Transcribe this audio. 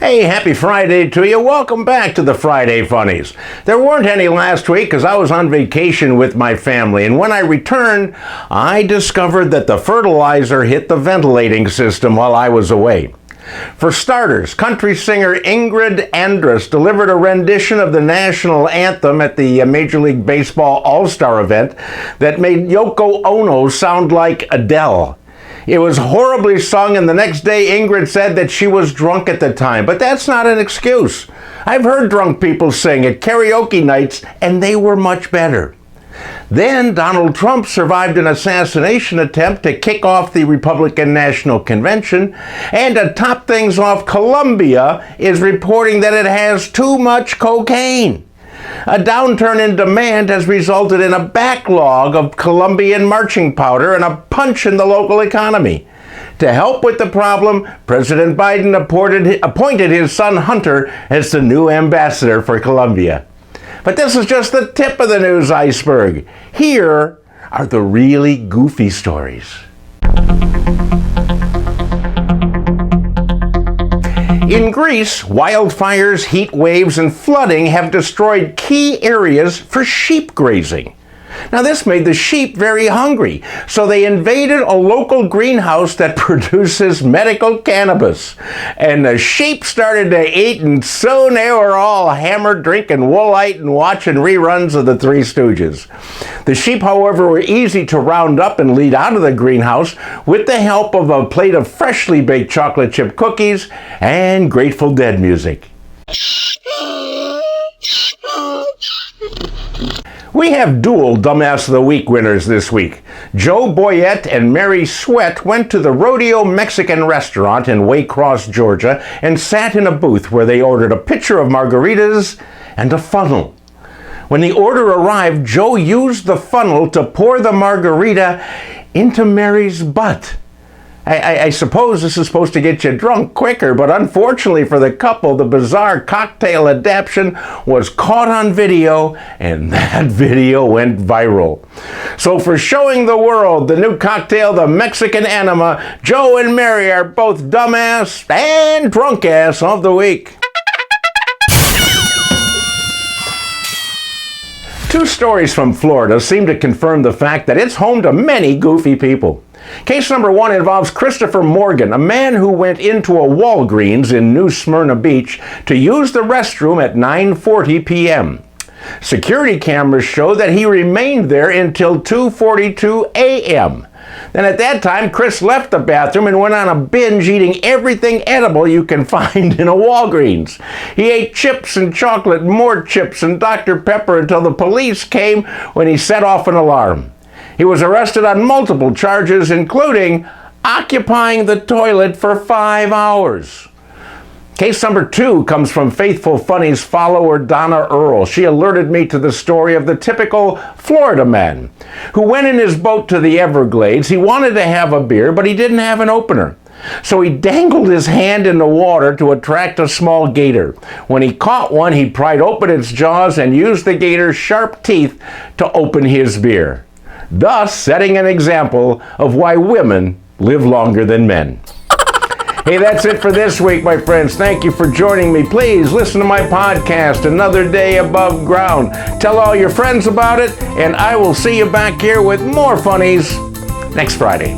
Hey, happy Friday to you. Welcome back to the Friday Funnies. There weren't any last week because I was on vacation with my family, and when I returned, I discovered that the fertilizer hit the ventilating system while I was away. For starters, country singer Ingrid Andress delivered a rendition of the national anthem at the Major League Baseball All-Star event that made Yoko Ono sound like Adele. It was horribly sung, and the next day Ingrid said that she was drunk at the time, but that's not an excuse. I've heard drunk people sing at karaoke nights, and they were much better. Then Donald Trump survived an assassination attempt to kick off the Republican National Convention, and to top things off, Colombia is reporting that it has too much cocaine. A downturn in demand has resulted in a backlog of Colombian marching powder and a punch in the local economy. To help with the problem, President Biden appointed his son Hunter as the new ambassador for Colombia. But this is just the tip of the news iceberg. Here are the really goofy stories. In Greece, wildfires, heat waves, and flooding have destroyed key areas for sheep grazing. Now, this made the sheep very hungry, so they invaded a local greenhouse that produces medical cannabis. And the sheep started to eat, and soon they were all hammered, drinking Woolite and watching reruns of the Three Stooges. The sheep, however, were easy to round up and lead out of the greenhouse with the help of a plate of freshly baked chocolate chip cookies and Grateful Dead music. We have dual Dumbass of the Week winners this week. Joe Boyette and Mary Sweat went to the Rodeo Mexican restaurant in Waycross, Georgia, and sat in a booth where they ordered a pitcher of margaritas and a funnel. When the order arrived, Joe used the funnel to pour the margarita into Mary's butt. I suppose this is supposed to get you drunk quicker, but unfortunately for the couple, the bizarre cocktail adaptation was caught on video, and that video went viral. So for showing the world the new cocktail, the Mexican Enema, Joe and Mary are both dumbass and drunk ass of the week. Two stories from Florida seem to confirm the fact that it's home to many goofy people. Case number one involves Christopher Morgan, a man who went into a Walgreens in New Smyrna Beach to use the restroom at 9:40 p.m. Security cameras show that he remained there until 2:42 a.m. Then at that time, Chris left the bathroom and went on a binge eating everything edible you can find in a Walgreens. He ate chips and chocolate, and more chips and Dr. Pepper until the police came when he set off an alarm. He was arrested on multiple charges, including occupying the toilet for 5 hours. Case number two comes from faithful Funnies follower Donna Earl. She alerted me to the story of the typical Florida man who went in his boat to the Everglades. He wanted to have a beer, but he didn't have an opener. So he dangled his hand in the water to attract a small gator. When he caught one, he pried open its jaws and used the gator's sharp teeth to open his beer, thus setting an example of why women live longer than men. Hey, that's it for this week, my friends. Thank you for joining me. Please listen to my podcast, Another Day Above Ground. Tell all your friends about it, and I will see you back here with more funnies next Friday.